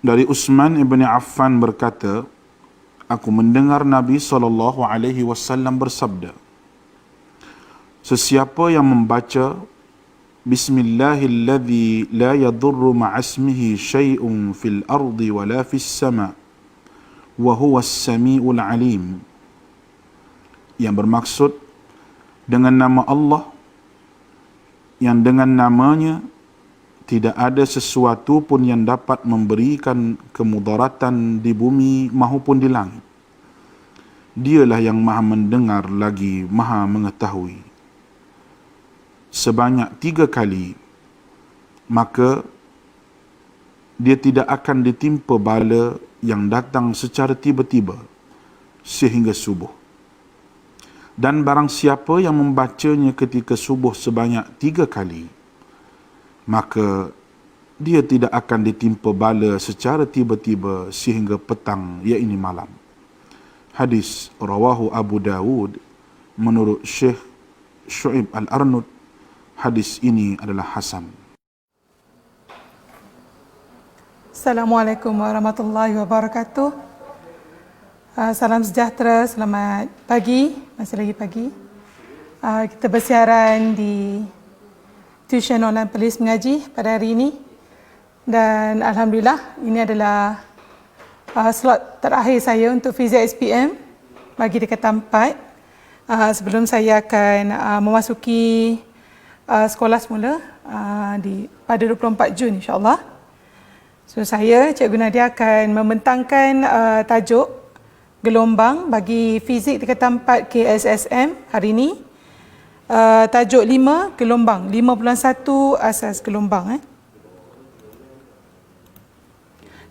Dari Utsman ibn Affan berkata, aku mendengar Nabi SAW bersabda, sesiapa yang membaca Bismillahilladzi la yadurru ma'asmihi syai'un fil ardi wala fis sama' wa huwas sami'ul alim, yang bermaksud dengan nama Allah yang dengan namanya tidak ada sesuatu pun yang dapat memberikan kemudaratan di bumi maupun di langit. Dialah yang maha mendengar lagi maha mengetahui. Sebanyak 3 kali, maka dia tidak akan ditimpa bala yang datang secara tiba-tiba sehingga subuh. Dan barang siapa yang membacanya ketika subuh sebanyak 3 kali, maka dia tidak akan ditimpa bala secara tiba-tiba sehingga petang, iaitu malam. Hadis rawahu Abu Dawud menurut Syekh Syu'ib Al-Arnud. Hadis ini adalah hasan. Assalamualaikum warahmatullahi wabarakatuh. Salam sejahtera, selamat pagi, masih lagi pagi. Kita bersiaran di Tuition Online Polis Mengaji pada hari ini. Dan Alhamdulillah, ini adalah slot terakhir saya untuk Fizik SPM bagi dekatan 4. Sebelum saya akan memasuki sekolah semula pada 24 Jun insyaAllah. So saya, Cikgu Nadia akan membentangkan tajuk gelombang bagi Fizik dekatan 4 KSSM hari ini. Tajuk 5, gelombang, 5.1 asas gelombang.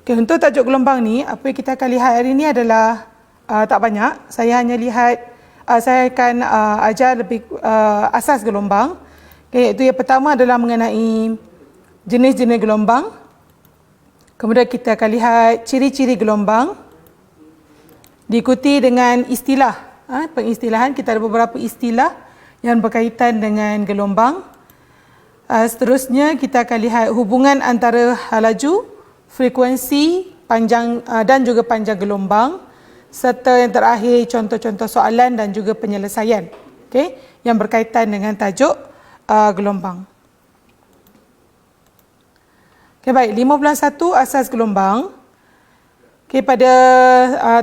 Okay, untuk tajuk gelombang ni, apa yang kita akan lihat hari ini adalah tak banyak. Saya hanya lihat, saya akan ajar lebih asas gelombang. Okay, iaitu yang pertama adalah mengenai jenis-jenis gelombang. Kemudian kita akan lihat ciri-ciri gelombang. Diikuti dengan istilah. Pengistilahan, kita ada beberapa istilah yang berkaitan dengan gelombang. Seterusnya kita akan lihat hubungan antara laju, frekuensi, panjang dan juga panjang gelombang, serta yang terakhir contoh-contoh soalan dan juga penyelesaian, okay, yang berkaitan dengan tajuk gelombang. Okay, baik, 5.1 asas gelombang. Okay, pada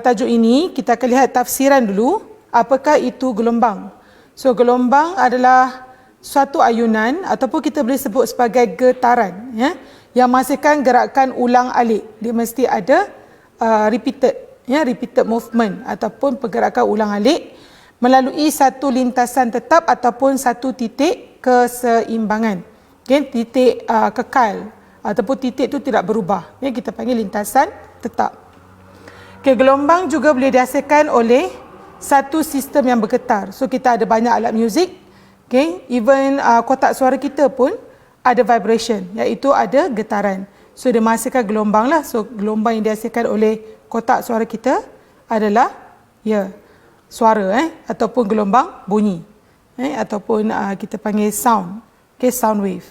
tajuk ini kita akan lihat tafsiran dulu, apakah itu gelombang. So, gelombang adalah suatu ayunan ataupun kita boleh sebut sebagai getaran, ya, yang menghasilkan gerakan ulang-alik. Dia mesti ada repeated movement ataupun pergerakan ulang-alik melalui satu lintasan tetap ataupun satu titik keseimbangan. Okay, titik kekal ataupun titik itu tidak berubah. Okay, kita panggil lintasan tetap. Okay, gelombang juga boleh dihasilkan oleh satu sistem yang bergetar. So kita ada banyak alat muzik. Okay, even kotak suara kita pun ada vibration, iaitu ada getaran. So dia menghasilkan gelombang lah. So gelombang yang dihasilkan oleh kotak suara kita adalah suara ataupun gelombang bunyi, ataupun kita panggil sound, okay, sound wave.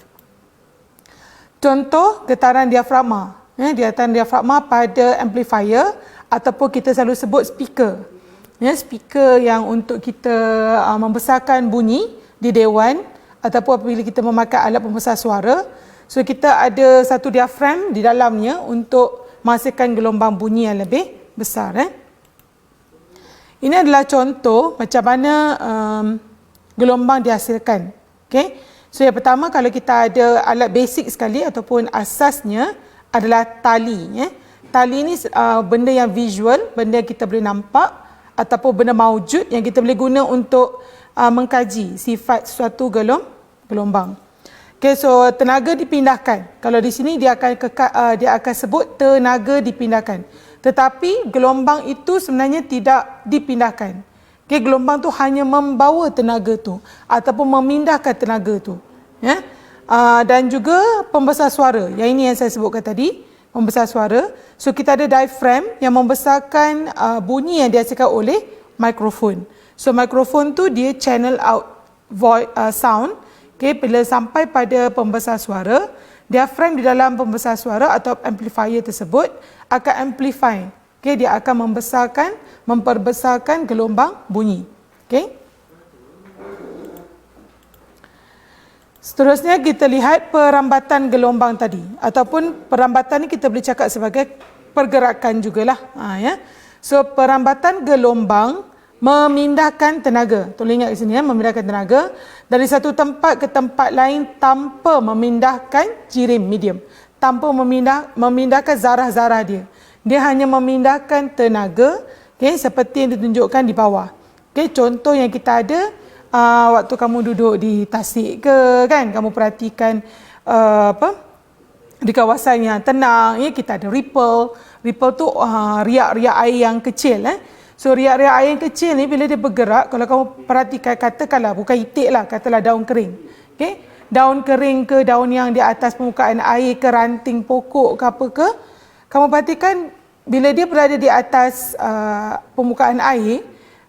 Contoh getaran diafragma, getaran diafragma pada amplifier ataupun kita selalu sebut speaker. Speaker yang untuk kita membesarkan bunyi di dewan ataupun apabila kita memakai alat pembesar suara. So kita ada satu diafram di dalamnya untuk menghasilkan gelombang bunyi yang lebih besar. Ini adalah contoh macam mana gelombang dihasilkan. Okay? So yang pertama, kalau kita ada alat basic sekali ataupun asasnya adalah tali. Tali ni benda yang visual, benda yang kita boleh nampak ataupun benda maujud yang kita boleh guna untuk mengkaji sifat suatu gelombang. Okay, so tenaga dipindahkan. Kalau di sini dia akan sebut tenaga dipindahkan. Tetapi gelombang itu sebenarnya tidak dipindahkan. Okay, gelombang tu hanya membawa tenaga tu ataupun memindahkan tenaga tu. Dan juga pembesar suara. Yang ini yang saya sebutkan tadi, pembesar suara. So kita ada diaphragm yang membesarkan bunyi yang dihasilkan oleh mikrofon. So mikrofon tu dia channel out sound. Okay, bila sampai pada pembesar suara, diafragm di dalam pembesar suara atau amplifier tersebut akan amplify. Okey, dia akan memperbesarkan gelombang bunyi. Okey. Seterusnya kita lihat perambatan gelombang tadi, ataupun perambatan ni kita boleh cakap sebagai pergerakan jugalah. Ya. So perambatan gelombang memindahkan tenaga. Tolong ingat di sini ya, memindahkan tenaga dari satu tempat ke tempat lain tanpa memindahkan jirim medium, tanpa memindahkan zarah-zarah dia. Dia hanya memindahkan tenaga, seperti yang ditunjukkan di bawah. Contoh yang kita ada waktu kamu duduk di tasik ke, kan, kamu perhatikan di kawasan yang tenang, kita ada ripple. Ripple tu riak-riak air yang kecil. So riak-riak air yang kecil ni bila dia bergerak, kalau kamu perhatikan, katakanlah bukan itik lah, katalah daun kering. Daun kering ke daun yang di atas permukaan air ke ranting pokok ke apa ke, kamu perhatikan bila dia berada di atas permukaan air,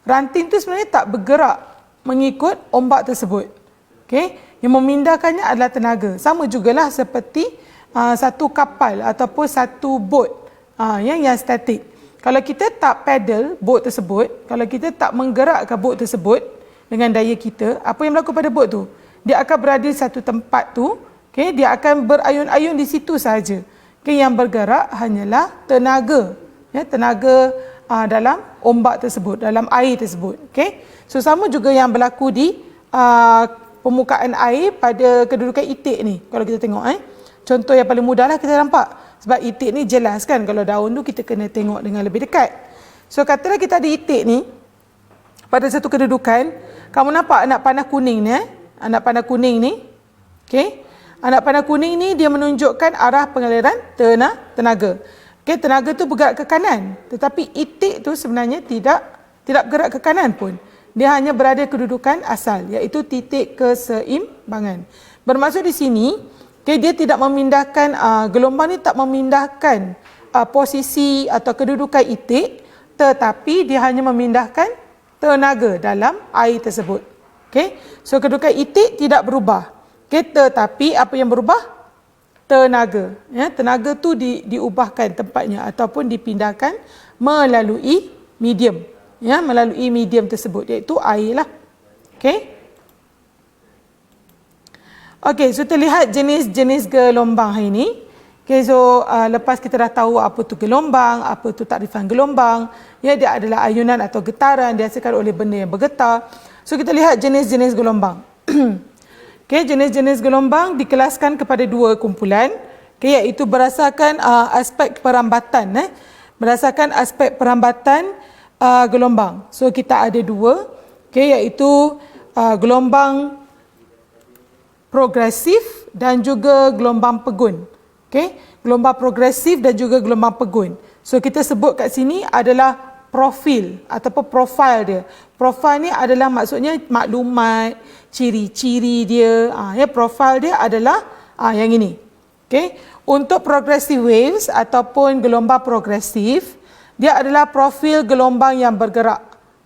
ranting tu sebenarnya tak bergerak mengikut ombak tersebut. Yang memindahkannya adalah tenaga. Sama jugalah seperti satu kapal ataupun satu bot yang statik. Kalau kita tak pedal bot tersebut, kalau kita tak menggerakkan bot tersebut dengan daya kita, apa yang berlaku pada bot tu? Dia akan berada di satu tempat tu, dia akan berayun-ayun di situ sahaja. Yang bergerak hanyalah tenaga, tenaga dalam ombak tersebut, dalam air tersebut. So sama juga yang berlaku di permukaan air pada kedudukan itik ni. Kalau kita tengok, contoh yang paling mudah lah kita nampak. Sebab itik ni jelas kan, kalau daun tu kita kena tengok dengan lebih dekat. So katalah kita ada itik ni pada satu kedudukan, kamu nampak anak panah kuning ni, anak panah kuning ni, anak panah kuning ni dia menunjukkan arah pengaliran tenaga. Tenaga tu bergerak ke kanan, tetapi itik tu sebenarnya tidak bergerak ke kanan pun. Dia hanya berada kedudukan asal, iaitu titik keseimbangan. Bermaksud di sini, dia tidak memindahkan, gelombang ni tak memindahkan posisi atau kedudukan itik, tetapi dia hanya memindahkan tenaga dalam air tersebut. So kedudukan itik tidak berubah. Tetapi apa yang berubah? Tenaga. Tenaga tu diubahkan tempatnya ataupun dipindahkan melalui medium. Melalui medium tersebut, iaitu air lah. Okey, so kita lihat jenis-jenis gelombang hari ini. So lepas kita dah tahu apa tu gelombang, apa tu takrifan gelombang, dia adalah ayunan atau getaran dihasilkan oleh benda yang bergetar. So kita lihat jenis-jenis gelombang. Jenis-jenis gelombang dikelaskan kepada dua kumpulan, iaitu berdasarkan aspek perambatan. Berdasarkan aspek perambatan gelombang. So kita ada dua, iaitu gelombang progresif dan juga gelombang pegun. Gelombang progresif dan juga gelombang pegun. So kita sebut kat sini adalah profil ataupun profil dia. Profil ni adalah maksudnya maklumat, ciri-ciri dia. Profil dia adalah yang ini. Untuk progressive waves ataupun gelombang progresif, dia adalah profil gelombang yang bergerak.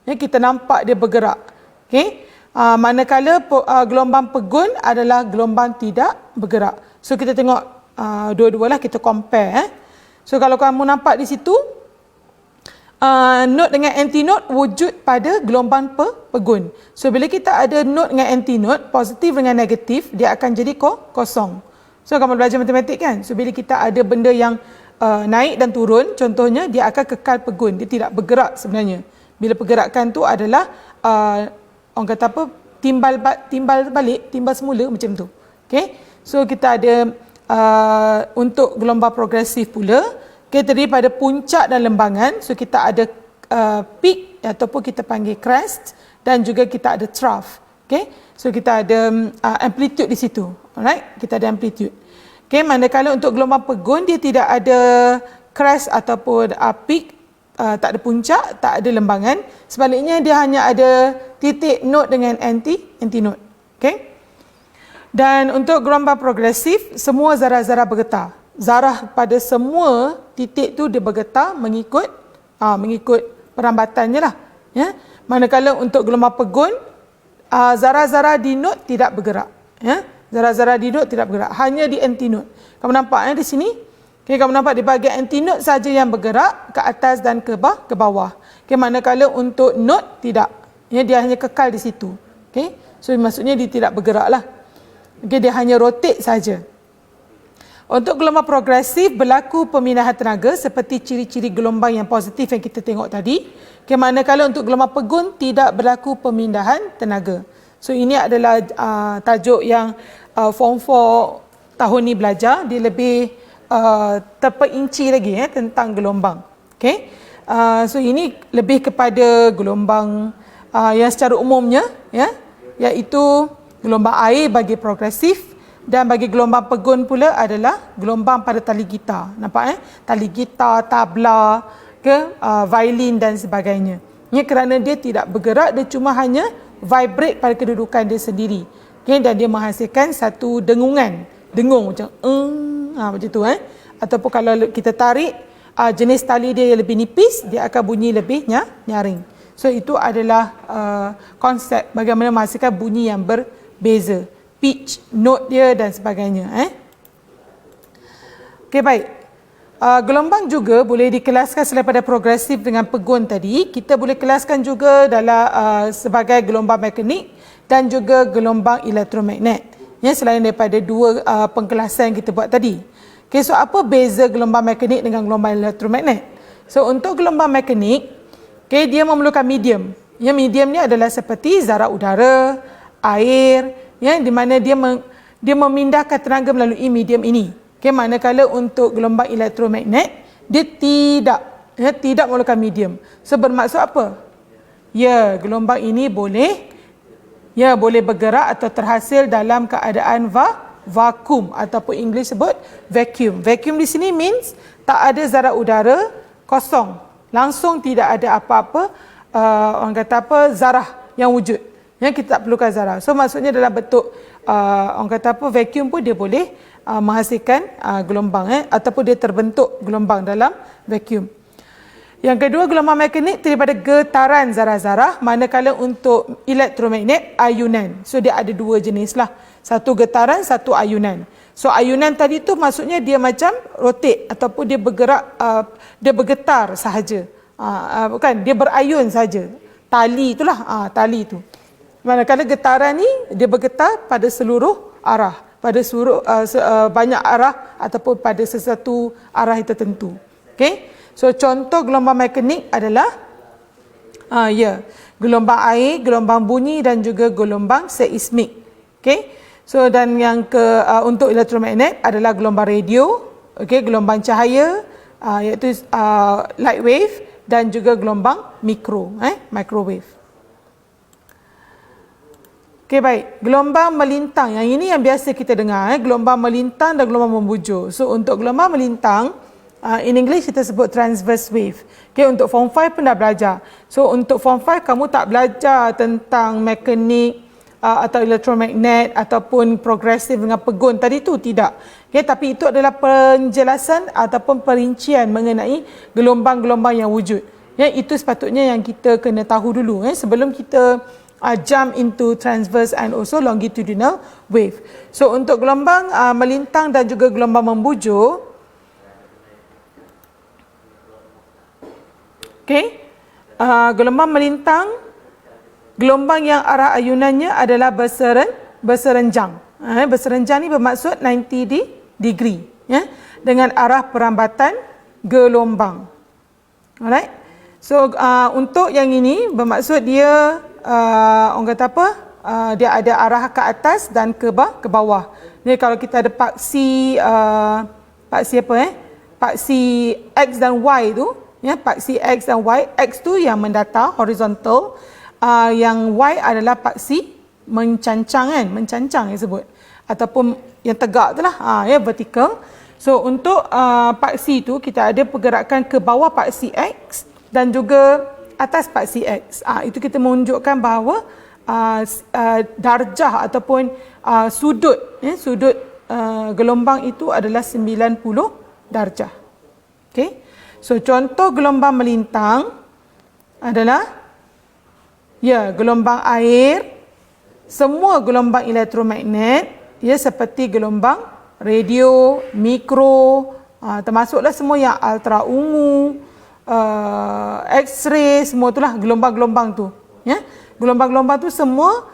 Kita nampak dia bergerak. Manakala gelombang pegun adalah gelombang tidak bergerak. So kita tengok dua-dualah, kita compare. So kalau kamu nampak di situ, note dengan anti-note wujud pada gelombang pegun. So bila kita ada note dengan anti-note, positif dengan negatif, dia akan jadi kosong. So kamu belajar matematik kan? So bila kita ada benda yang naik dan turun, contohnya dia akan kekal pegun, dia tidak bergerak sebenarnya. Bila pergerakan tu adalah orang kata apa, timbal balik, timbal semula macam tu. So kita ada untuk gelombang progresif pula, terdiri pada puncak dan lembangan. So kita ada peak ataupun kita panggil crest, dan juga kita ada trough. So kita ada amplitude di situ. Alright, kita ada amplitude. Manakala untuk gelombang pegun, dia tidak ada crest ataupun peak, tak ada puncak, tak ada lembangan. Sebaliknya dia hanya ada titik note dengan anti-note. Dan untuk gelombang progresif, semua zarah-zarah bergetar. Zarah pada semua titik tu dia bergetar mengikut perambatannya lah. Manakala untuk gelombang pegun, zarah-zarah di note tidak bergerak. Zarah-zarah di note tidak bergerak, hanya di anti-note. Kamu nampak di sini? Okey, kamu nampak di bahagian antinode saja yang bergerak ke atas dan ke bawah. Okey, manakala untuk node tidak. Ya, dia hanya kekal di situ. Okey. So maksudnya dia tidak bergeraklah. Okey, dia hanya rotate saja. Untuk gelombang progresif berlaku pemindahan tenaga seperti ciri-ciri gelombang yang positif yang kita tengok tadi. Okay, manakala untuk gelombang pegun tidak berlaku pemindahan tenaga. So ini adalah tajuk yang Form 4 tahun ni belajar. Dia lebih terperinci lagi tentang gelombang. Okay. So ini lebih kepada gelombang yang secara umumnya iaitu gelombang air bagi progresif. Dan bagi gelombang pegun pula adalah gelombang pada tali gitar. Nampak Tali gitar, tabla, violin dan sebagainya. Ini kerana dia tidak bergerak, dia cuma hanya vibrate pada kedudukan dia sendiri. Dan dia menghasilkan satu dengungan. Dengung macam macam tu Ataupun kalau kita tarik jenis tali dia yang lebih nipis, dia akan bunyi lebih nyaring. So itu adalah konsep bagaimana menghasilkan bunyi yang berbeza. Pitch, note dia dan sebagainya. Okey, baik. Gelombang juga boleh dikelaskan selain pada progresif dengan pegun tadi. Kita boleh kelaskan juga dalam sebagai gelombang mekanik dan juga gelombang elektromagnet. Selain daripada dua pengkelasan yang kita buat tadi. Okey, so apa beza gelombang mekanik dengan gelombang elektromagnet? So untuk gelombang mekanik, dia memerlukan medium. Medium ni adalah seperti zarah udara, air, di mana dia memindahkan tenaga melalui medium ini. Manakala untuk gelombang elektromagnet dia tidak memerlukan medium. So bermaksud apa? Gelombang ini boleh bergerak atau terhasil dalam keadaan vakum ataupun English sebut vacuum. Vacuum di sini means tak ada zarah udara, kosong. Langsung tidak ada apa-apa orang kata zarah yang wujud. Yang kita tak perlukan zarah. So maksudnya dalam bentuk orang kata vacuum pun dia boleh menghasilkan gelombang ataupun dia terbentuk gelombang dalam vacuum. Yang kedua, gelombang mekanik daripada getaran zarah-zarah, manakala untuk elektromagnet ayunan. So dia ada dua jenis lah. Satu getaran, satu ayunan. So ayunan tadi tu maksudnya dia macam rotate ataupun dia bergerak, dia bergetar sahaja. Bukan, dia berayun saja. Tali itulah, tali tu. Manakala getaran ni dia bergetar pada seluruh arah, pada seluruh banyak arah ataupun pada sesuatu arah yang tertentu. Okey. So contoh gelombang mekanik adalah gelombang air, gelombang bunyi dan juga gelombang seismik. Okey. So dan yang untuk elektromagnet adalah gelombang radio, okey, gelombang cahaya iaitu light wave dan juga gelombang microwave. Okey, baik. Gelombang melintang. Yang ini yang biasa kita dengar. Gelombang melintang dan gelombang membujur. So, untuk gelombang melintang, in English kita sebut transverse wave. Okey, untuk Form 5 pun dah belajar. So, untuk Form 5 kamu tak belajar tentang mekanik atau elektromagnet ataupun progresif dengan pegun. Tadi tu tidak. Okey, tapi itu adalah penjelasan ataupun perincian mengenai gelombang-gelombang yang wujud. Itu sepatutnya yang kita kena tahu dulu. Sebelum kita jump into transverse and also longitudinal wave. So untuk gelombang melintang dan juga gelombang membujur, gelombang melintang, gelombang yang arah ayunannya adalah berserenjang. Berserenjang ni bermaksud 90 degree dengan arah perambatan gelombang. Alright. So untuk yang ini bermaksud dia orang kata apa? Dia ada arah ke atas dan ke bawah. Jadi kalau kita ada paksi paksi X dan Y tu, paksi X dan Y, X tu yang mendatar horizontal, yang Y adalah paksi mencangcang yang sebut ataupun yang tegak tu lah, vertical. So untuk paksi tu kita ada pergerakan ke bawah paksi X dan juga atas paksi X. Itu kita menunjukkan bahawa darjah ataupun sudut gelombang itu adalah 90 darjah. Okey. So contoh gelombang melintang adalah gelombang air, semua gelombang elektromagnet seperti gelombang radio, mikro, termasuklah semua yang ultra ungu, X-ray, semua itulah gelombang-gelombang tu. Ya, gelombang-gelombang tu semua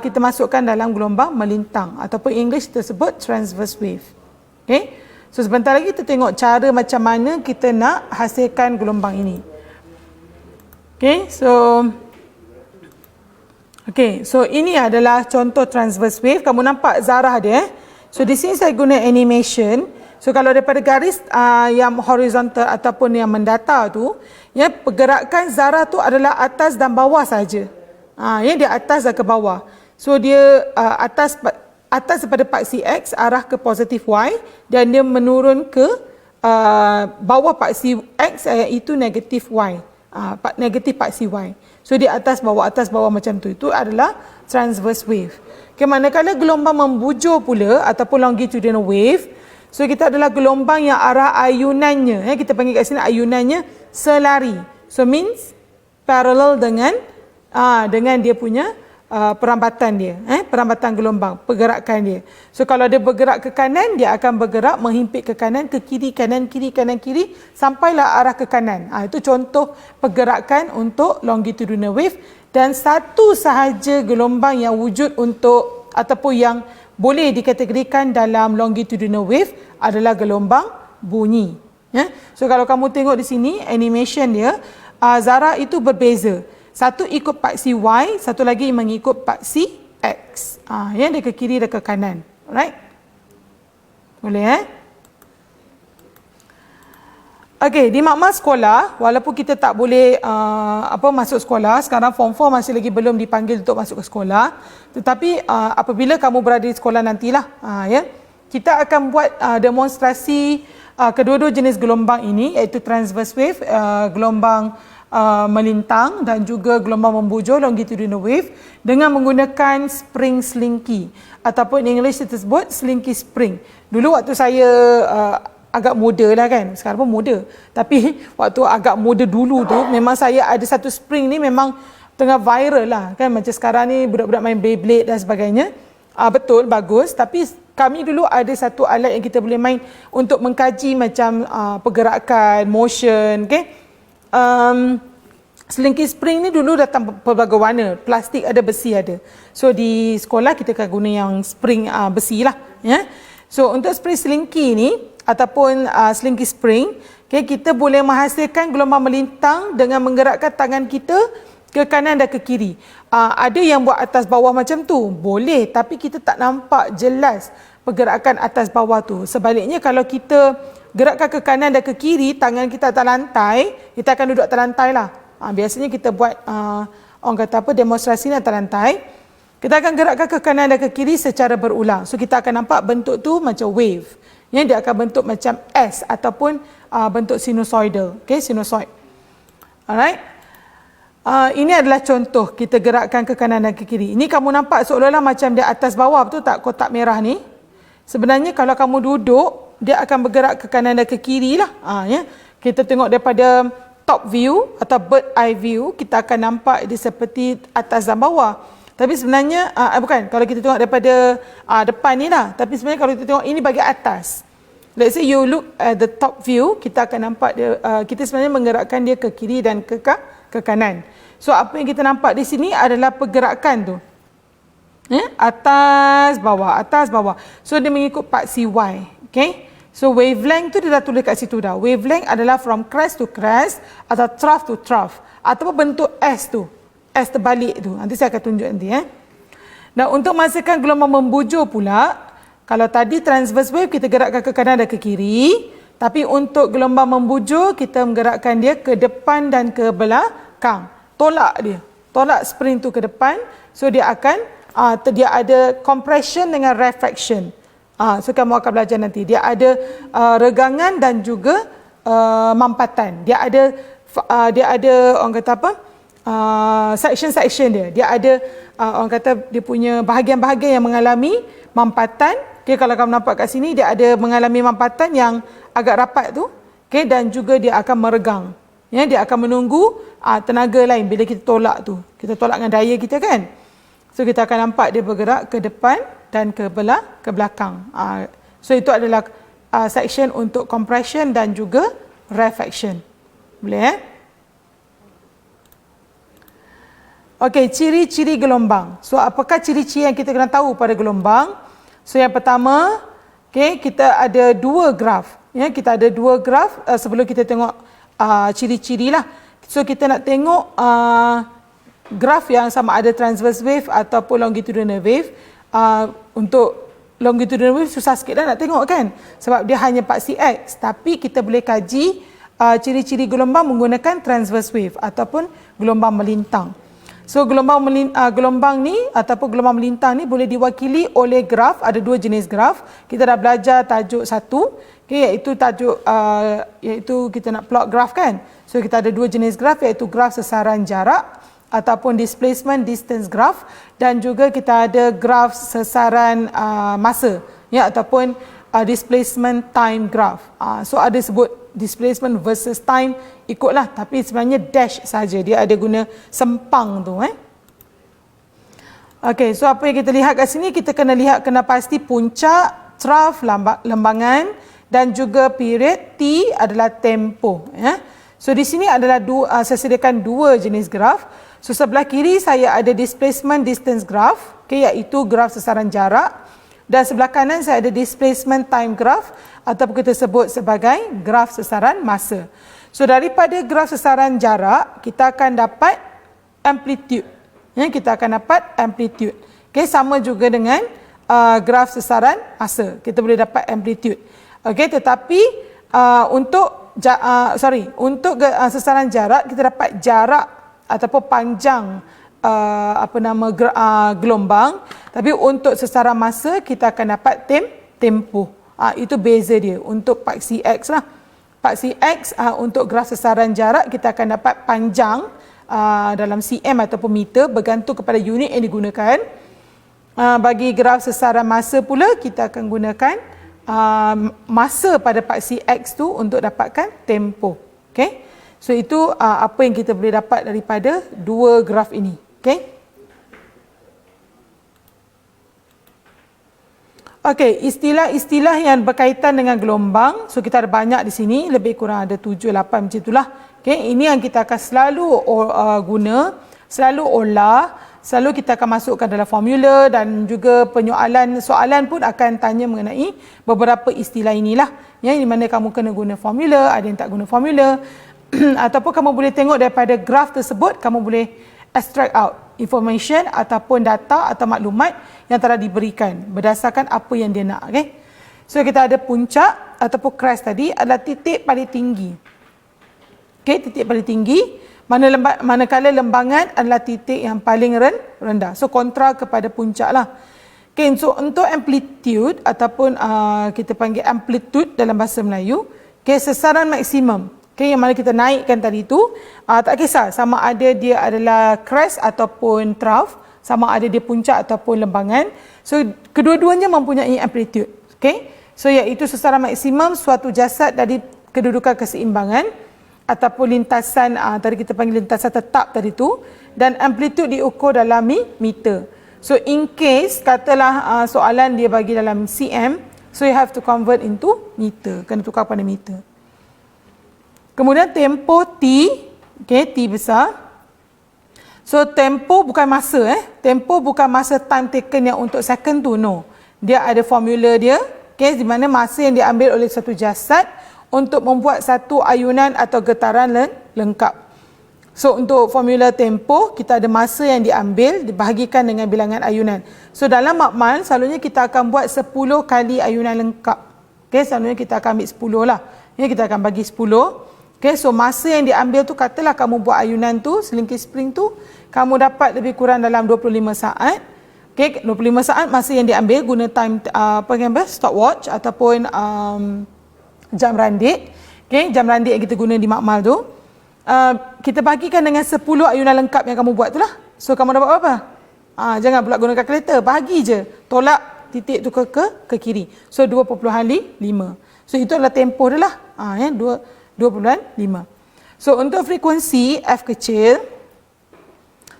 kita masukkan dalam gelombang melintang ataupun English tersebut transverse wave. Okay, so sebentar lagi kita tengok cara macam mana kita nak hasilkan gelombang ini. Okay, so ini adalah contoh transverse wave. Kamu nampak zarah dia. So di sini saya guna animation. So kalau daripada garis yang horizontal ataupun yang mendatar tu, ya, pergerakan zarah tu adalah atas dan bawah saja. Ya, dia atas dan ke bawah. So dia atas daripada paksi X arah ke positif Y dan dia menurun ke bawah paksi X iaitu negatif Y. Negatif paksi Y. So dia atas bawah macam tu. Itu adalah transverse wave. Okay, manakala gelombang membujur pula ataupun longitudinal wave, so kita adalah gelombang yang arah ayunannya, kita panggil kat sini ayunannya selari. So means parallel dengan dia punya perambatan dia, perambatan gelombang, pergerakan dia. So kalau dia bergerak ke kanan, dia akan bergerak menghimpit ke kanan, ke kiri, kanan, kiri, sampailah arah ke kanan. Itu contoh pergerakan untuk longitudinal wave. Dan satu sahaja gelombang yang wujud untuk ataupun yang boleh dikategorikan dalam longitudinal wave adalah gelombang bunyi. Ya? So kalau kamu tengok di sini animation dia, zarah itu berbeza. Satu ikut paksi Y, satu lagi mengikut paksi X. Yang dia ke kiri dan ke kanan. Alright? Boleh Okey, di makmal sekolah, walaupun kita tak boleh masuk sekolah, sekarang form 4 masih lagi belum dipanggil untuk masuk ke sekolah, tetapi apabila kamu berada di sekolah nantilah, kita akan buat demonstrasi kedua-dua jenis gelombang ini, iaitu transverse wave, gelombang melintang dan juga gelombang membujur longitudinal wave dengan menggunakan spring slinky ataupun in English disebut slinky spring. Dulu waktu saya agak muda lah kan, sekarang pun muda, tapi waktu agak muda dulu tu memang saya ada satu spring ni memang tengah viral lah kan, macam sekarang ni budak-budak main Beyblade dan sebagainya. Betul, bagus, tapi kami dulu ada satu alat yang kita boleh main untuk mengkaji macam pergerakan, motion, okay? Slinky spring ni dulu datang pelbagai warna, plastik ada, besi ada. So di sekolah kita akan guna yang spring besi lah, ya. So untuk spring slinky ni ataupun slinky spring, okay, kita boleh menghasilkan gelombang melintang dengan menggerakkan tangan kita ke kanan dan ke kiri. Ada yang buat atas bawah macam tu, boleh, tapi kita tak nampak jelas pergerakan atas bawah tu. Sebaliknya kalau kita gerakkan ke kanan dan ke kiri, tangan kita atas lantai, kita akan duduk atas lantai lah. Biasanya kita buat orang kata apa, demonstrasi ni atas lantai. Kita akan gerakkan ke kanan dan ke kiri secara berulang. So kita akan nampak bentuk tu macam wave. Yang dia akan bentuk macam S ataupun bentuk sinusoidal. Okay, sinusoid. Alright. Ini adalah contoh kita gerakkan ke kanan dan ke kiri. Ini kamu nampak seolah-olah macam dia atas bawah, betul tak, kotak merah ni? Sebenarnya kalau kamu duduk, dia akan bergerak ke kanan dan ke kiri lah. Ya. Kita tengok daripada top view atau bird eye view, kita akan nampak dia seperti atas dan bawah. Tapi sebenarnya, bukan, kalau kita tengok daripada depan ni lah. Tapi sebenarnya kalau kita tengok ini bahagian atas. Let's say you look at the top view, kita akan nampak dia, kita sebenarnya menggerakkan dia ke kiri dan ke kanan. So apa yang kita nampak di sini adalah pergerakan tu. Atas, bawah. So dia mengikut paksi Y. Okay? So wavelength tu dia dah tulis kat situ dah. Wavelength adalah from crest to crest atau trough to trough. Ataupun bentuk S tu. S terbalik tu. Nanti saya akan tunjuk nanti. Dan untuk menghasilkan gelombang membujur pula, kalau tadi transverse wave kita gerakkan ke kanan dan ke kiri, tapi untuk gelombang membujur kita menggerakkan dia ke depan dan ke belakang. Tolak dia. Tolak spring tu ke depan. So dia akan dia ada compression dengan refraction. So kamu akan belajar nanti. Dia ada regangan dan juga mampatan. Dia ada orang kata apa? Section dia. Dia ada orang kata dia punya bahagian-bahagian yang mengalami mampatan. Okay, kalau kamu nampak kat sini dia ada mengalami mampatan yang agak rapat tu. Okay, dan juga dia akan meregang. Ya, dia akan menunggu tenaga lain bila kita tolak tu. Kita tolak dengan daya kita kan. So kita akan nampak dia bergerak ke depan dan ke belakang. So itu adalah section untuk compression dan juga rarefaction. Boleh Okey, ciri-ciri gelombang. So apakah ciri-ciri yang kita kena tahu pada gelombang? So yang pertama, kita ada dua graf. Ya, kita ada dua graf sebelum kita tengok ciri-ciri lah. So kita nak tengok graf yang sama ada transverse wave ataupun longitudinal wave. Untuk longitudinal wave susah sikit nak tengok kan, sebab dia hanya paksi X. Tapi kita boleh kaji ciri-ciri gelombang menggunakan transverse wave ataupun gelombang melintang. So gelombang ni ataupun gelombang melintang ni boleh diwakili oleh graf. Ada dua jenis graf. Kita dah belajar tajuk satu, iaitu tajuk iaitu kita nak plot graf kan. So kita ada dua jenis graf, iaitu graf sesaran jarak ataupun displacement distance graph, dan juga kita ada graf sesaran masa ataupun displacement time graph. So ada sebut displacement versus time, ikutlah, tapi sebenarnya dash saja, dia ada guna sempang tu. Okey, so apa yang kita lihat kat sini, kita kena pasti puncak, trough, lembangan dan juga period, T adalah tempoh. So di sini adalah saya sediakan dua jenis graf. So sebelah kiri saya ada displacement distance graph, iaitu graf sesaran jarak. Dan sebelah kanan saya ada displacement time graph ataupun kita sebut sebagai graf sesaran masa. So daripada graf sesaran jarak, kita akan dapat amplitude. Kita akan dapat amplitude. Sama juga dengan graf sesaran masa. Kita boleh dapat amplitude. Tetapi untuk sesaran jarak, kita dapat jarak ataupun panjang gelombang. Tapi untuk sesaran masa kita akan dapat tempoh. Itu beza dia untuk paksi X lah. Paksi X untuk graf sesaran jarak kita akan dapat panjang dalam cm ataupun meter, bergantung kepada unit yang digunakan. Bagi graf sesaran masa pula kita akan gunakan masa pada paksi X tu untuk dapatkan tempoh. So itu apa yang kita boleh dapat daripada dua graf ini. Istilah-istilah yang berkaitan dengan gelombang. So kita ada banyak di sini, lebih kurang ada 7-8 macam itulah. Ini yang kita akan selalu guna, selalu olah, selalu kita akan masukkan dalam formula, dan juga soalan pun akan tanya mengenai beberapa istilah inilah. Di mana kamu kena guna formula, ada yang tak guna formula. Ataupun kamu boleh tengok daripada graf tersebut, kamu boleh extract out information ataupun data atau maklumat yang telah diberikan berdasarkan apa yang dia nak. So kita ada puncak ataupun crest tadi adalah titik paling tinggi. Titik paling tinggi, manakala lembangan adalah titik yang paling rendah. So kontra kepada puncak lah. So untuk amplitude ataupun kita panggil amplitude dalam bahasa Melayu, sesaran maksimum yang mana kita naikkan tadi tu, tak kisah sama ada dia adalah crest ataupun trough, sama ada dia puncak ataupun lembangan. So kedua-duanya mempunyai amplitude. So iaitu sesaran maksimum suatu jasad dari kedudukan keseimbangan ataupun lintasan, tadi kita panggil lintasan tetap tadi tu, dan amplitude diukur dalam meter. So in case katalah soalan dia bagi dalam cm, so you have to convert into meter, kena tukar pada meter. Kemudian tempoh T, T besar. So tempoh bukan masa, tempoh bukan masa time taken yang untuk second tu, no. Dia ada formula dia, di mana masa yang diambil oleh satu jasad untuk membuat satu ayunan atau getaran lengkap. So untuk formula tempoh, kita ada masa yang diambil dibahagikan dengan bilangan ayunan. So dalam makmal selalunya kita akan buat 10 kali ayunan lengkap. Selalunya kita akan ambil 10 lah. Kita akan bagi 10. So masa yang diambil tu, katalah kamu buat ayunan tu, selingkir spring tu, kamu dapat lebih kurang dalam 25 saat. 25 saat masa yang diambil guna time stopwatch ataupun jam randik. Jam randik yang kita guna di makmal tu. Kita bagikan dengan 10 ayunan lengkap yang kamu buat tu lah. So kamu dapat berapa? Jangan pula guna kalkulator, bahagi je. Tolak titik tu ke kiri. So 2.5. So itu adalah tempoh dia lah. 2.5. So untuk frekuensi F kecil,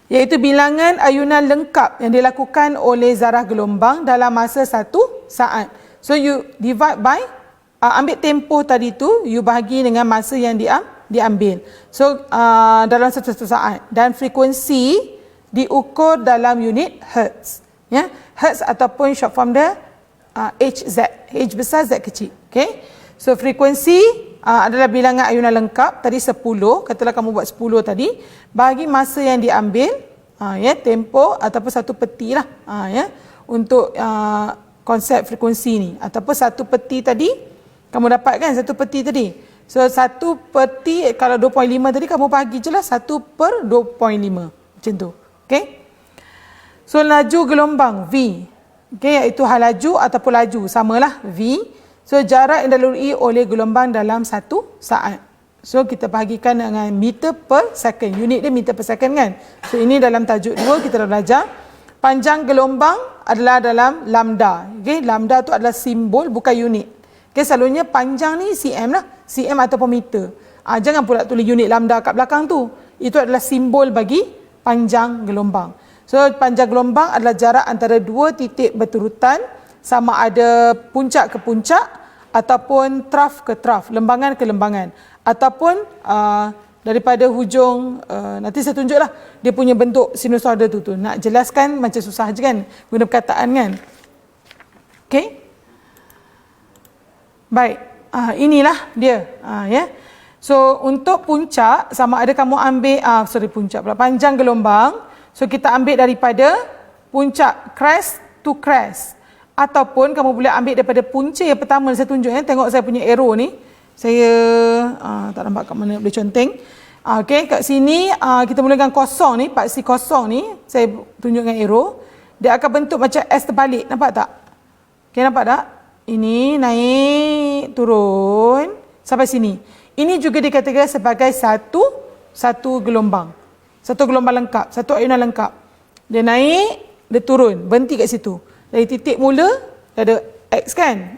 iaitu bilangan ayunan lengkap yang dilakukan oleh zarah gelombang dalam masa 1 saat. So you divide by ambil tempoh tadi tu, you bahagi dengan masa yang diambil. So dalam satu saat, dan frekuensi diukur dalam unit hertz. Ya, hertz ataupun short form dia Hz. H besar, Z kecil. Okay. So frekuensi adalah bilangan ayunan lengkap. Tadi 10, katalah kamu buat 10 tadi, bagi masa yang diambil, ya, tempoh ataupun satu peti lah, ya, untuk konsep frekuensi ni. Ataupun satu peti tadi, kamu dapat kan satu peti tadi. So satu peti kalau 2.5 tadi, kamu bagi je lah 1/2.5. Macam tu. Okay. So laju gelombang V, okay, iaitu hal laju ataupun laju, samalah V. So jarak yang dilalui oleh gelombang dalam satu saat. So kita bahagikan dengan meter per second. Unit dia meter per second kan. So ini dalam tajuk 2 kita dah belajar. Panjang gelombang adalah dalam lambda. Okay, lambda tu adalah simbol bukan unit. Okay, selalunya panjang ni cm lah, cm ataupun meter. Jangan pula tulis unit lambda kat belakang tu. Itu adalah simbol bagi panjang gelombang. So panjang gelombang adalah jarak antara dua titik berturutan, sama ada puncak ke puncak ataupun traf ke traf, lembangan ke lembangan, ataupun daripada hujung, nanti saya tunjuklah dia punya bentuk sinusoida tu. Nak jelaskan macam susah je kan, guna perkataan kan. Okey. Baik, inilah dia. Ya. So untuk puncak, sama ada kamu ambil puncak pula, panjang gelombang. So kita ambil daripada puncak crest to crest, ataupun kamu boleh ambil daripada punca yang pertama saya tunjuk. Tengok saya punya arrow ni. Saya tak nampak kat mana boleh conteng. Okey, kat sini kita mulakan kosong ni, paksi kosong ni saya tunjuk dengan arrow. Dia akan bentuk macam S terbalik, nampak tak? Okey, nampak tak? Ini naik turun sampai sini. Ini juga dikategorikan sebagai satu gelombang. Satu gelombang lengkap, satu ayunan lengkap. Dia naik, dia turun, berhenti kat situ. Dari titik mula, dia ada X kan?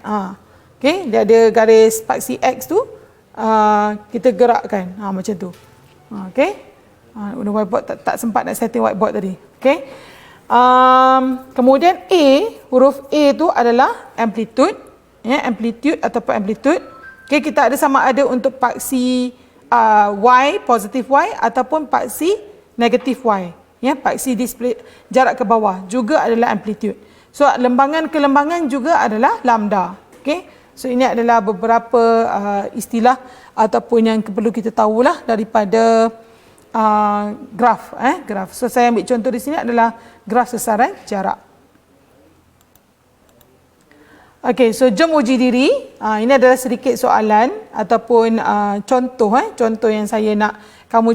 Okay, dia ada garis paksi X tu, kita gerakkan. Macam tu. Okay. Guna whiteboard, tak sempat nak setting whiteboard tadi. Okay. Kemudian A, huruf A tu adalah amplitude. Ya, amplitude ataupun amplitude. Okay, kita ada sama ada untuk paksi Y, positif Y, ataupun paksi negatif Y. Ya, paksi display jarak ke bawah juga adalah amplitude. So lembangan ke lembangan juga adalah lambda. Okay. So ini adalah beberapa istilah ataupun yang perlu kita tahulah daripada graf. Graf. So saya ambil contoh di sini adalah graf sesaran jarak. Okey, so jom uji diri. Ini adalah sedikit soalan ataupun contoh yang saya nak kamu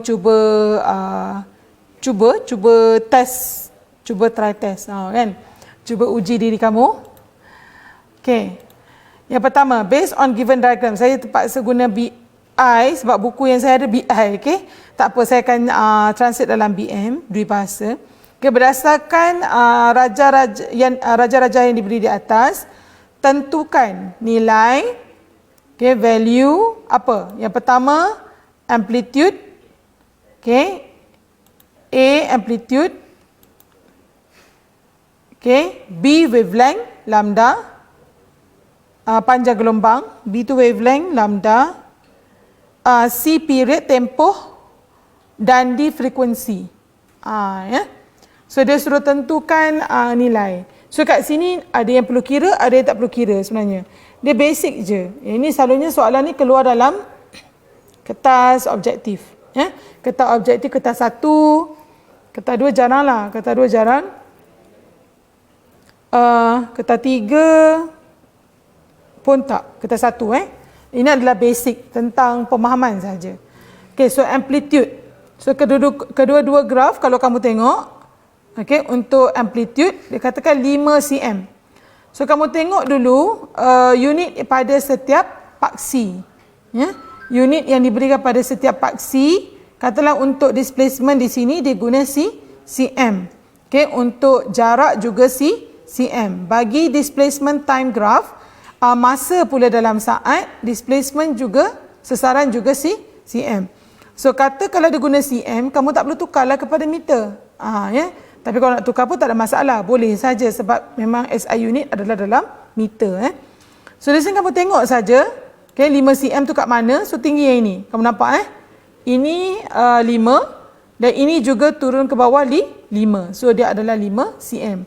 cuba test, try test, kan? Cuba uji diri kamu. Okey. Yang pertama, based on given diagram. Saya terpaksa guna BI sebab buku yang saya ada BI, okey. Tak apa, saya akan translate dalam BM, dua bahasa. Okay, berdasarkan raja-raja yang diberi di atas, tentukan nilai, okay, value apa? Yang pertama, amplitude, okay, A amplitude, okay, B wavelength lambda, panjang gelombang, B tu wavelength lambda, C period tempoh, dan D frekuensi. Ya. So dia suruh tentukan nilai. So kat sini ada yang perlu kira, ada yang tak perlu kira sebenarnya. Dia basic je. Ini selalunya soalan ni keluar dalam kertas objektif. Ya. Kertas objektif, kertas 1, kertas 2 jarang lah. Kertas 2 jarang. Kertas 3 pun tak. Kertas 1. Ini adalah basic tentang pemahaman saja. Okay, so amplitude. So kedua-dua graf kalau kamu tengok, okay, untuk amplitude dia katakan 5 cm. So kamu tengok dulu unit pada setiap paksi. Ya? Unit yang diberikan pada setiap paksi, katalah untuk displacement di sini dia guna cm. Okay, untuk jarak juga cm. Bagi displacement time graph, masa pula dalam saat, displacement juga, sesaran juga cm. So kata kalau dia guna cm, kamu tak perlu tukarlah kepada meter. Ya. Tapi kalau nak tukar pun tak ada masalah, boleh saja sebab memang SI unit adalah dalam meter. So di sini kamu tengok saja, okay, 5 cm tu kat mana, so tinggi yang ini. Kamu nampak Ini 5 dan ini juga turun ke bawah 5. So dia adalah 5 cm.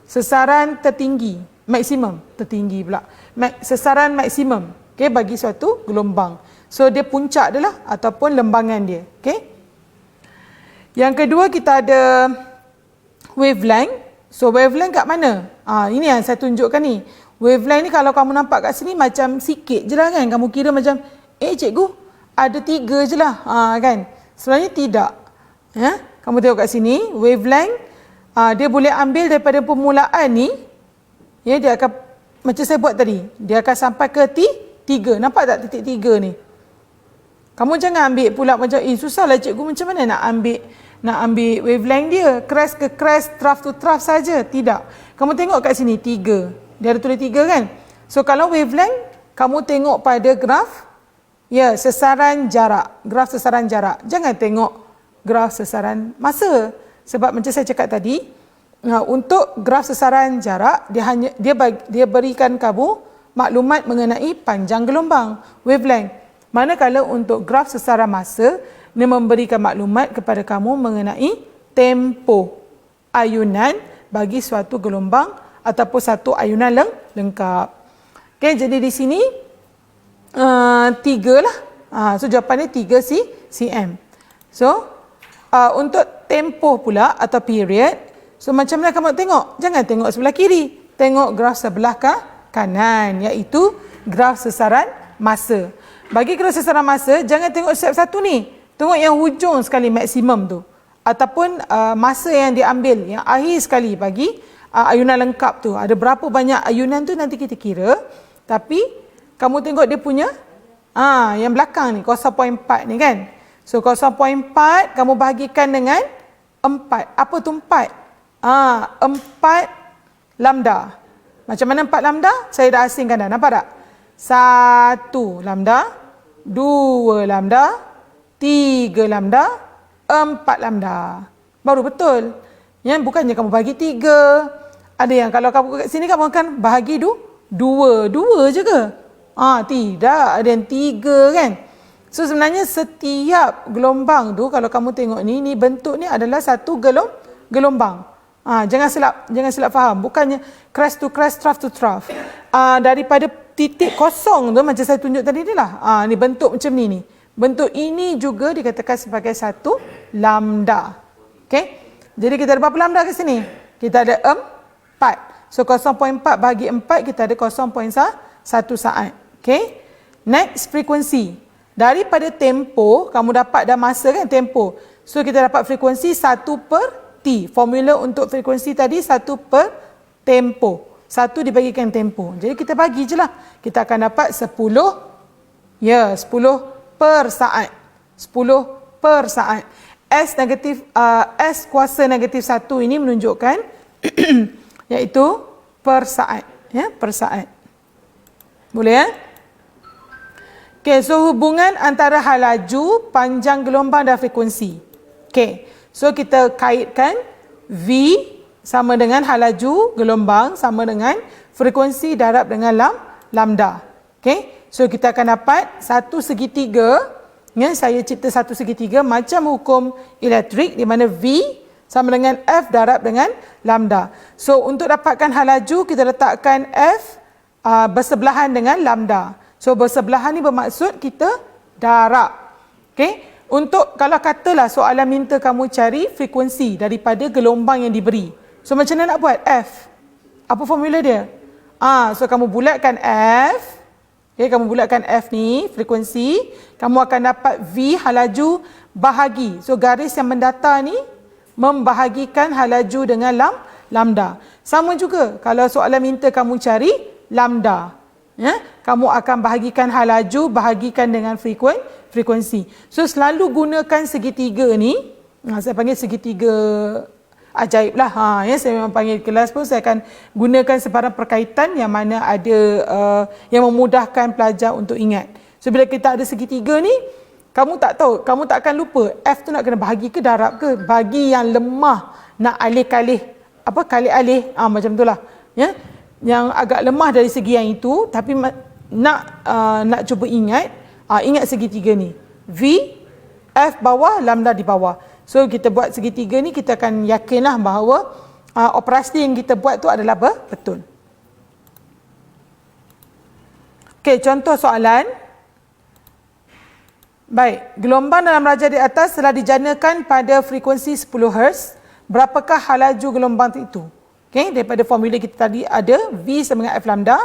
Sesaran tertinggi, maksimum, tertinggi pula. Sesaran maksimum, okay, bagi suatu gelombang. So dia puncak dia lah ataupun lembangan dia, okay. Yang kedua kita ada wavelength. So wavelength kat mana? Ini yang saya tunjukkan ni. Wavelength ni kalau kamu nampak kat sini macam sikit je lah kan. Kamu kira macam, cikgu, ada 3 je lah. Kan? Sebenarnya tidak. Ya? Kamu tengok kat sini, wavelength, dia boleh ambil daripada permulaan ni, ya, dia akan, macam saya buat tadi, dia akan sampai ke 3. Nampak tak titik 3 ni? Kamu jangan ambil pula macam, susahlah cikgu, macam mana nak ambil wavelength dia, crest ke crest, trough to trough saja. Tidak. Kamu tengok kat sini 3. Dia ada tulis 3 kan? So kalau wavelength, kamu tengok pada graf, ya, sesaran jarak. Graf sesaran jarak. Jangan tengok graf sesaran masa. Sebab macam saya cakap tadi, untuk graf sesaran jarak, dia berikan kamu maklumat mengenai panjang gelombang, wavelength. Manakala untuk graf sesaran masa, dia memberikan maklumat kepada kamu mengenai tempoh ayunan bagi suatu gelombang ataupun satu ayunan lengkap. Okay, jadi di sini 3 lah. So jawapannya 3 cm. So untuk tempoh pula atau period, so macam mana kamu tengok? Jangan tengok sebelah kiri. Tengok graf sebelah kanan, iaitu graf sesaran masa. Bagi graf sesaran masa, jangan tengok step 1 ni. Tengok yang hujung sekali maksimum tu. Ataupun masa yang diambil, yang akhir sekali bagi ayunan lengkap tu. Ada berapa banyak ayunan tu nanti kita kira. Tapi kamu tengok dia punya yang belakang ni 0.4 ni kan. So 0.4 kamu bahagikan dengan 4. Apa tu 4? 4 lambda. Macam mana 4 lambda? Saya dah asingkan dah. Nampak tak? 1 lambda, 2 lambda, 3 lambda, 4 lambda. Baru betul. Yang bukannya kamu bagi 3. Ada yang kalau kamu kat sini kamu akan bahagi 2 je ke? Tidak, ada yang 3 kan. So sebenarnya setiap gelombang tu kalau kamu tengok ni bentuk ni adalah satu gelombang. Jangan silap faham. Bukannya crest to crest, trough to trough. Daripada titik kosong tu macam saya tunjuk tadi lah. Ni bentuk macam ni. Bentuk ini juga dikatakan sebagai satu lambda. Okey. Jadi kita ada berapa lambda ke sini? Kita ada 4. So 0.4 bahagi 4 kita ada 0.1 saat. Okay. Next, frekuensi. Daripada tempoh, kamu dapat dah masa kan tempoh. So kita dapat frekuensi 1/T. Formula untuk frekuensi tadi 1/tempoh. 1 dibagikan tempoh. Jadi kita bagi je lah. Kita akan dapat 10 per saat. 10 per saat. S kuasa negatif 1 ini menunjukkan iaitu per saat. Ya, per saat. Boleh ya? Okey, so hubungan antara hal laju, panjang gelombang dan frekuensi. Okey, so kita kaitkan V sama dengan hal laju gelombang sama dengan frekuensi darab dengan lambda. Okey, so kita akan dapat satu segitiga. Ya, saya cipta satu segitiga macam hukum elektrik di mana V sama dengan F darab dengan lambda. So untuk dapatkan hal laju kita letakkan F bersebelahan dengan lambda. So bersebelahan ni bermaksud kita darab. Okey, untuk kalau katalah soalan minta kamu cari frekuensi daripada gelombang yang diberi. So macam mana nak buat? F. Apa formula dia? So kamu bulatkan F. Okay, kamu bulatkan F ni, frekuensi. Kamu akan dapat V hal laju bahagi. So garis yang mendatar ni membahagikan hal laju dengan lambda. Sama juga kalau soalan minta kamu cari lambda. Ya, kamu akan bahagikan hal laju bahagikan dengan frekuensi. So selalu gunakan segitiga ni. Saya panggil segitiga ajaib lah. Ya, saya memang panggil kelas pun saya akan gunakan sebarang perkaitan yang mana ada yang memudahkan pelajar untuk ingat. So bila kita ada segitiga ni, kamu tak tahu, kamu tak akan lupa F tu nak kena bahagi ke darab ke, bagi yang lemah nak alih-kalih kalih-alih macam itulah. Ya. Yang agak lemah dari segi yang itu tapi nak cuba ingat, ingat segitiga ni. V, F bawah, lambda di bawah. So kita buat segitiga ni, kita akan yakinlah bahawa operasi yang kita buat tu adalah betul. Okey, contoh soalan. Baik, gelombang dalam raja di atas telah dijanakan pada frekuensi 10 Hz. Berapakah halaju gelombang itu? Okey, daripada formula kita tadi ada V sama dengan F lambda.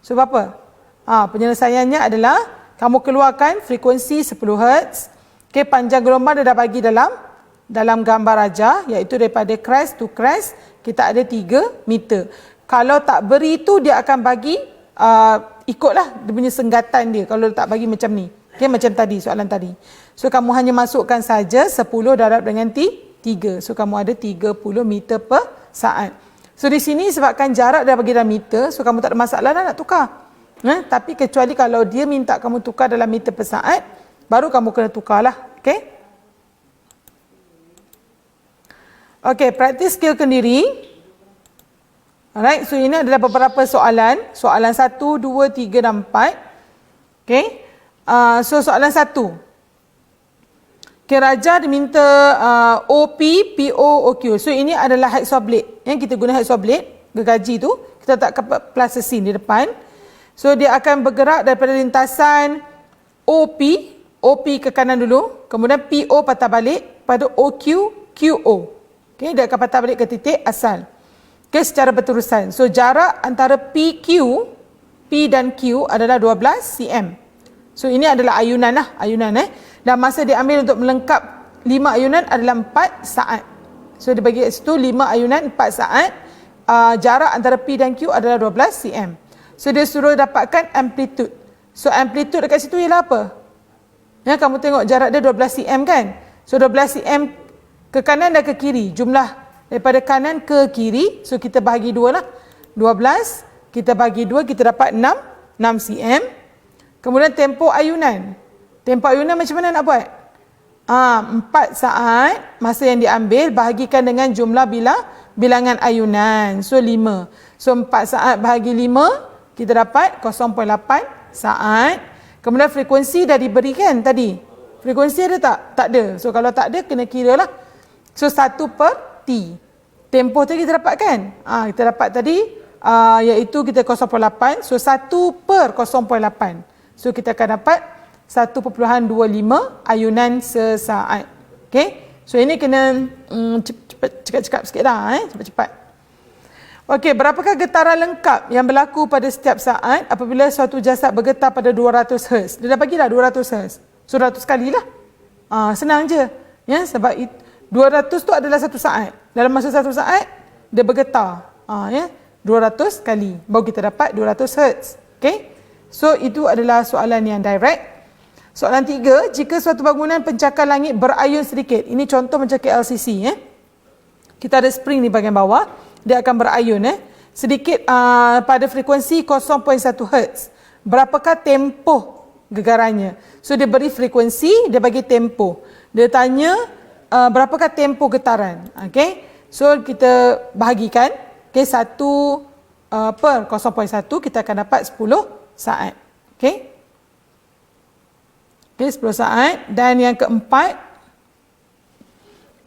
So berapa? Penyelesaiannya adalah kamu keluarkan frekuensi 10 Hz. Okey, panjang gelombang dia dah bagi dalam gambar raja, iaitu daripada crest to crest kita ada 3 meter. Kalau tak beri tu dia akan bagi ikutlah dia punya senggatan dia kalau tak bagi macam ni. Okey, macam tadi soalan tadi. So kamu hanya masukkan saja 10 darab dengan 3. So kamu ada 30 meter per saat. So di sini sebabkan jarak dah bagi dalam meter, so kamu tak ada masalah dah nak tukar. Tapi kecuali kalau dia minta kamu tukar dalam meter per saat, baru kamu kena tukarlah. Okey? Okey, praktis skill kendiri. Alright, so ini adalah beberapa soalan. Soalan 1, 2, 3 dan 4. Okey. So soalan 1. Okay, raja diminta OP, PO, OQ. So ini adalah hexablade. Yang kita guna hexablade, gergaji tu, kita letak plasticine di depan. So dia akan bergerak daripada lintasan OP ke kanan dulu, kemudian PO patah balik pada OQ, QO. Okay, dia akan patah balik ke titik asal. Okay, secara berterusan. So jarak antara PQ, P dan Q adalah 12 cm. So ini adalah ayunan lah, Dan masa dia ambil untuk melengkap 5 ayunan adalah 4 saat. So dia bagi kat situ 5 ayunan 4 saat. Jarak antara P dan Q adalah 12 cm. So dia suruh dapatkan amplitude. So amplitude dekat situ ialah apa? Ya, kamu tengok jarak dia 12 cm kan? So 12 cm ke kanan dan ke kiri. Jumlah daripada kanan ke kiri. So kita bahagi 2 lah. 12 kita bagi 2 kita dapat 6 cm. Kemudian tempoh ayunan. Tempoh ayunan macam mana nak buat? 4 saat masa yang diambil bahagikan dengan jumlah bilangan ayunan. So 5. So 4 saat bahagi 5 kita dapat 0.8 saat. Kemudian frekuensi dah diberikan tadi. Frekuensi ada tak? Tak ada. So kalau tak ada kena kira lah. So 1 per T. Tempoh tadi kita dapat kan? Kita dapat tadi iaitu kita 0.8. So 1 per 0.8. So kita akan dapat 1.25 ayunan sesaat. Okey. So ini kena cepat-cepat sikit dah, cepat-cepat. Okey, berapakah getaran lengkap yang berlaku pada setiap saat apabila suatu jasad bergetar pada 200 Hz? Dia dah bagi dah 200 Hz. So 100 kali lah. Senang je. Ya, sebab 200 tu adalah 1 saat. Dalam masa 1 saat dia bergetar. 200 kali baru kita dapat 200 Hz. Okey. So itu adalah soalan yang direct. Soalan 3, jika suatu bangunan pencakar langit berayun sedikit. Ini contoh macam KLCC. Kita ada spring di bahagian bawah. Dia akan berayun sedikit pada frekuensi 0.1 Hz. Berapakah tempoh gegarannya? So dia beri frekuensi, dia bagi tempoh. Dia tanya berapakah tempoh getaran. Okay? So kita bahagikan. Okay, 1 per 0.1 kita akan dapat 10 saat. Okey. Okey, 10 saat. Dan yang keempat,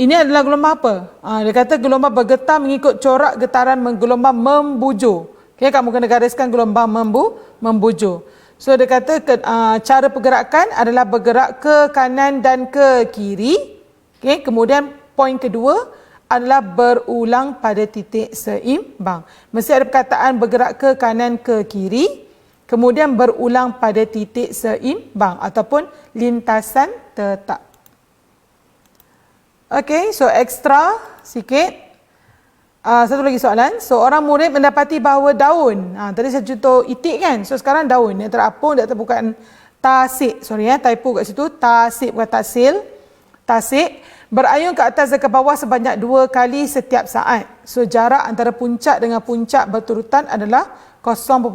ini adalah gelombang apa? Dia kata gelombang bergetar mengikut corak getaran gelombang membujur. Okey, kamu kena gariskan gelombang membujur. So dia kata cara pergerakan adalah bergerak ke kanan dan ke kiri. Okey, kemudian poin kedua adalah berulang pada titik seimbang. Mesti ada perkataan bergerak ke kanan ke kiri. Kemudian berulang pada titik seimbang ataupun lintasan tetap. Okey, so ekstra sikit. Satu lagi soalan. Seorang murid mendapati bahawa daun. Tadi saya contoh itik kan. So sekarang daun. Yang terapung, dia bukan tasik. Sorry typo kat situ. Tasik bukan tasil. Tasik. Berayun ke atas dan ke bawah sebanyak 2 kali setiap saat. So jarak antara puncak dengan puncak berturutan adalah 0.6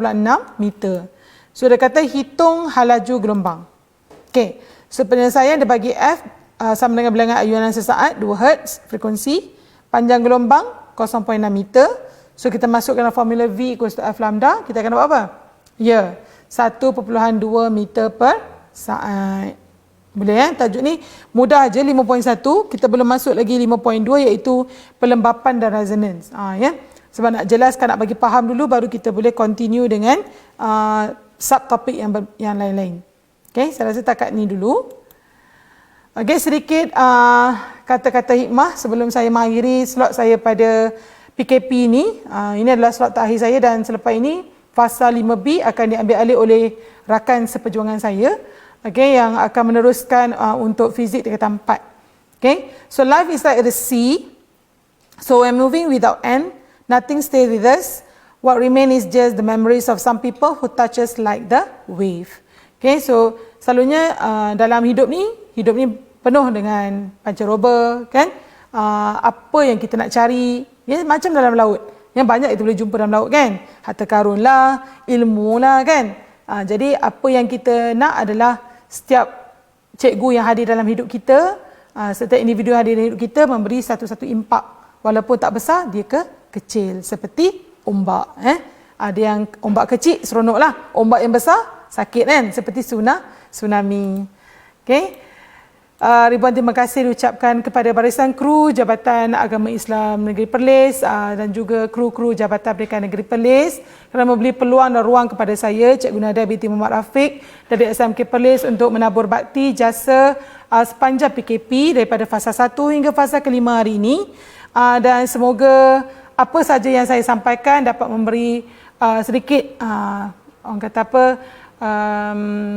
meter. So dia kata hitung halaju gelombang. Okey. So penyelesaian dia bagi F sama dengan bilangan ayunan sesaat 2 Hz frekuensi. Panjang gelombang 0.6 meter. So kita masukkan formula V equals to F lambda. Kita akan dapat apa? Ya. 1.2 meter per saat. Boleh tajuk ni mudah aja 5.1, kita belum masuk lagi 5.2 iaitu pelembapan dan resonance. Sebab nak jelaskan, nak bagi faham dulu baru kita boleh continue dengan subtopik yang lain-lain. Okey, saya rasa takat ni dulu. Okey, sedikit kata-kata hikmah sebelum saya mengakhiri slot saya pada PKP ni. Ini adalah slot terakhir saya dan selepas ini fasa 5B akan diambil alih oleh rakan seperjuangan saya. Okay, yang akan meneruskan untuk fizik tingkatan 4. Okay, so life is like the sea. So we're moving without end. Nothing stays with us. What remains is just the memories of some people who touch us like the wave. Okay, so selalunya dalam hidup ni penuh dengan pancaroba, kan? Apa yang kita nak cari, macam dalam laut. Yang banyak kita boleh jumpa dalam laut, kan? Harta karun lah, ilmu lah, kan? Jadi apa yang kita nak adalah setiap cikgu yang hadir dalam hidup kita, setiap individu yang hadir dalam hidup kita memberi satu-satu impak. Walaupun tak besar, dia kecil. Seperti ombak. Ada yang ombak kecil, seronok lah. Ombak yang besar, sakit kan? Seperti tsunami. Okay? Ribuan terima kasih diucapkan kepada barisan kru Jabatan Agama Islam Negeri Perlis dan juga kru-kru Jabatan Pendidikan Negeri Perlis kerana memberi peluang dan ruang kepada saya, Cikgu Nadia binti Muhammad Rafiq dari SMK Perlis untuk menabur bakti jasa sepanjang PKP daripada fasa 1 hingga fasa kelima hari ini. Dan semoga apa saja yang saya sampaikan dapat memberi sedikit orang kata apa,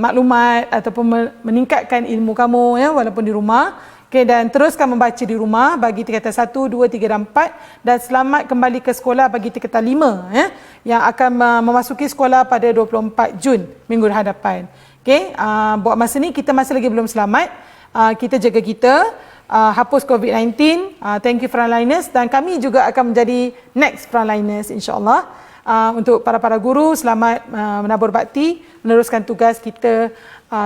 maklumat ataupun meningkatkan ilmu kamu walaupun di rumah. Okay, dan teruskan membaca di rumah bagi tingkatan 1, 2, 3 dan 4 dan selamat kembali ke sekolah bagi tingkatan 5 yang akan memasuki sekolah pada 24 Jun minggu hadapan. Okay, buat masa ni kita masih lagi belum selamat. Kita jaga kita, hapus COVID-19. Thank you frontliners dan kami juga akan menjadi next frontliners insya-Allah. Untuk para guru, selamat menabur bakti, meneruskan tugas kita.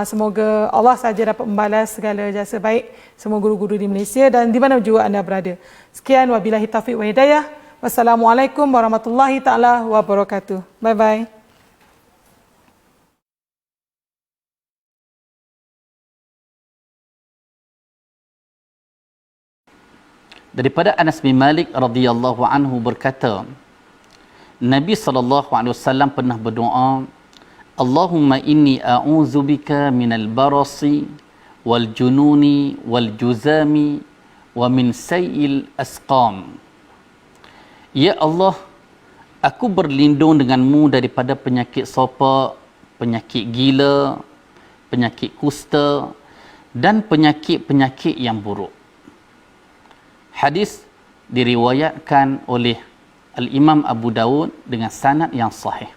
Semoga Allah saja dapat membalas segala jasa baik semua guru-guru di Malaysia dan di mana juga anda berada. Sekian, wabillahi taufiq wa hidayah. Wassalamualaikum warahmatullahi taala wabarakatuh. Bye bye. Daripada Anas bin Malik radhiyallahu anhu berkata, Nabi SAW pernah berdoa, Allahumma inni a'udzubika minal barasi wal jununi wal juzami wa min sayil asqam. Ya Allah, aku berlindung denganmu daripada penyakit sopak, penyakit gila, penyakit kusta dan penyakit-penyakit yang buruk. Hadis diriwayatkan oleh Al-Imam Abu Dawud dengan sanad yang sahih.